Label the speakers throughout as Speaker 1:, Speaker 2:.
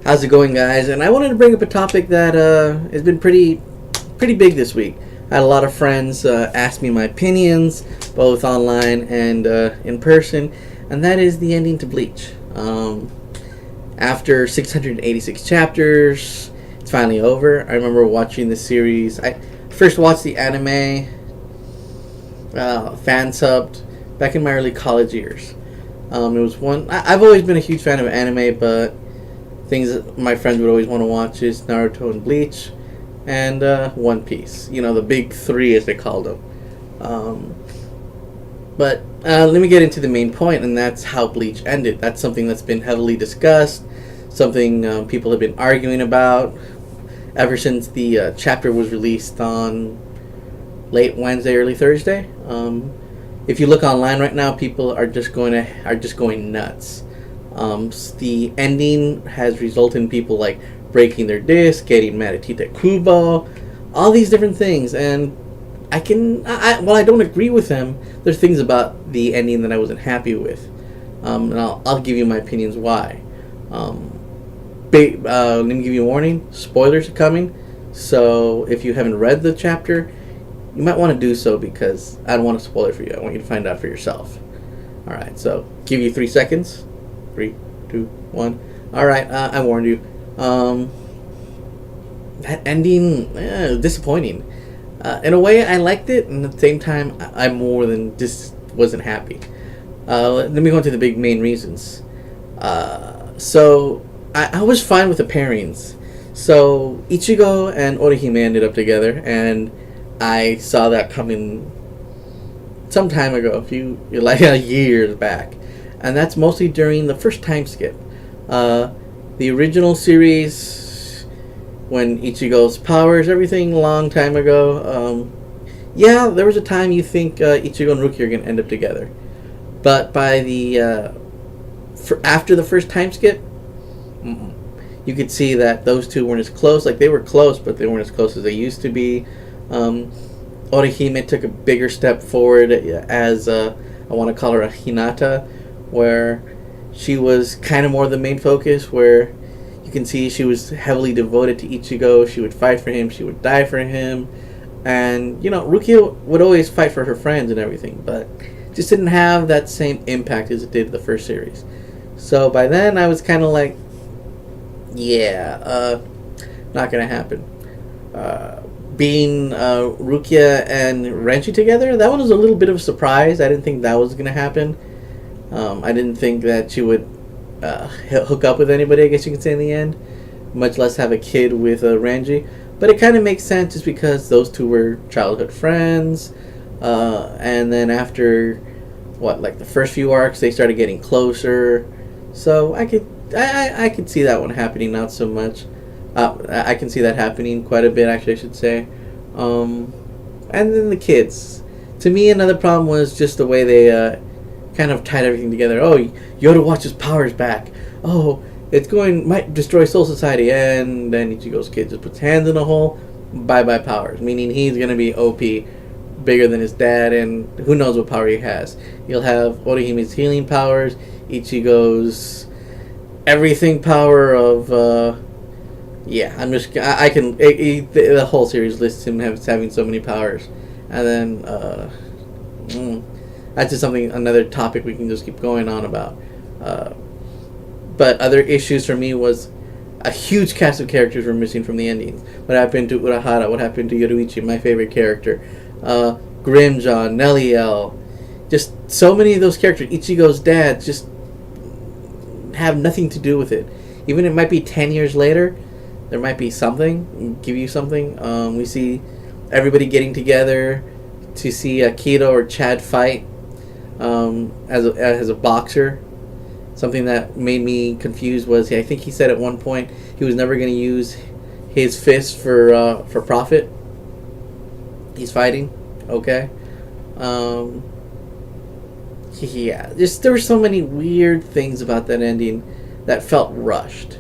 Speaker 1: How's it going, guys? And I wanted to bring up a topic that has been pretty big this week. I had a lot of friends ask me my opinions, both online and in person, and that is the ending to Bleach. After 686 chapters, it's finally over. I remember watching the series. I first watched the anime, fan subbed, back in my early college years. It was one. I've always been a huge fan of anime, but things that my friends would always want to watch is Naruto and Bleach, and One Piece. You know, the big three, as they called them. But let me get into the main point, and that's how Bleach ended. That's something that's been heavily discussed, something people have been arguing about ever since the chapter was released on late Wednesday, early Thursday. If you look online right now, people are just going nuts. The ending has resulted in people like breaking their disc, getting mad at Tite Kubo, all these different things, and while I don't agree with them, there's things about the ending that I wasn't happy with, and I'll give you my opinions why. Let me give you a warning: spoilers are coming. So if you haven't read the chapter, you might want to do so because I don't want to spoil it for you. I want you to find out for yourself. All right, so give you 3 seconds. 3, 2, 1. All right, I warned you. That ending, disappointing. In a way, I liked it, and at the same time, I more than just wasn't happy. Let me go into the big main reasons. So I was fine with the pairings. So Ichigo and Orihime ended up together, and I saw that coming some time ago, years back, and that's mostly during the first time skip. The original series, when Ichigo's powers, everything, long time ago. There was a time you think Ichigo and Ruki are gonna end up together, but by the after the first time skip, you could see that those two weren't as close. Like, they were close, but they weren't as close as they used to be. Orihime took a bigger step forward as I want to call her a Hinata, where she was kind of more the main focus, where you can see she was heavily devoted to Ichigo. She would fight for him, she would die for him, and Rukia would always fight for her friends and everything, but just didn't have that same impact as it did the first series. So by then I was kind of like, not gonna happen. Being Rukia and Renji together, that one was a little bit of a surprise. I didn't think that was gonna happen. I didn't think that she would hook up with anybody, I guess you could say, in the end, much less have a kid with Renji. But it kind of makes sense just because those two were childhood friends, and then after the first few arcs, they started getting closer. So I could see that one happening, not so much. I can see that happening quite a bit, actually, I should say. And then the kids. To me, another problem was just the way they kind of tied everything together. Oh, Yoda wants his powers back. Oh, might destroy Soul Society. And then Ichigo's kid just puts hands in a hole. Bye-bye powers. Meaning he's going to be OP, bigger than his dad, and who knows what power he has. You'll have Orihime's healing powers, Ichigo's everything power of... the whole series lists him as having so many powers. And then, that's just another topic we can just keep going on about. But other issues for me was a huge cast of characters were missing from the endings. What happened to Urahara? What happened to Yoruichi, my favorite character? Grimjaw, Neliel. Just so many of those characters. Ichigo's dad just have nothing to do with it. Even it might be 10 years later, there might be something, give you something. We see everybody getting together to see Kido or Chad fight as a boxer. Something that made me confused was, I think he said at one point he was never going to use his fist for profit. He's fighting, okay. There were so many weird things about that ending that felt rushed.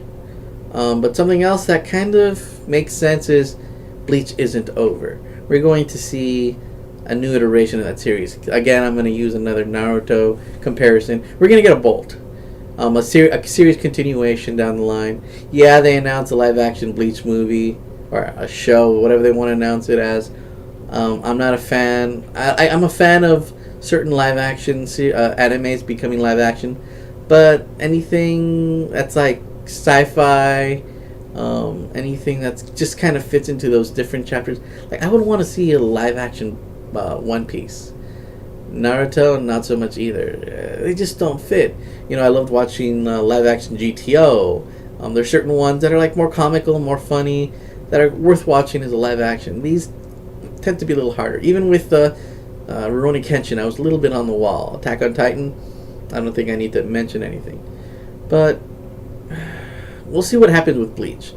Speaker 1: But something else that kind of makes sense is Bleach isn't over. We're going to see a new iteration of that series. Again, I'm going to use another Naruto comparison. We're going to get a Bolt. a series continuation down the line. Yeah, they announced a live action Bleach movie or a show, whatever they want to announce it as. I'm not a fan. I'm a fan of certain live action animes becoming live action, but anything that's like sci-fi, anything that's just kind of fits into those different chapters. Like I would want to see a live action One Piece. Naruto, not so much either. They just don't fit. I loved watching live action GTO. There's certain ones that are like more comical, more funny, that are worth watching as a live action. These tend to be a little harder. Even with Rurouni Kenshin, I was a little bit on the wall. Attack on Titan, I don't think I need to mention anything. But we'll see what happens with Bleach.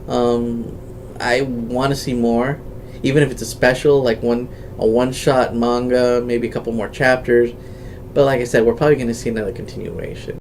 Speaker 1: I want to see more, even if it's a special, like a one-shot manga, maybe a couple more chapters. But like I said, we're probably going to see another continuation.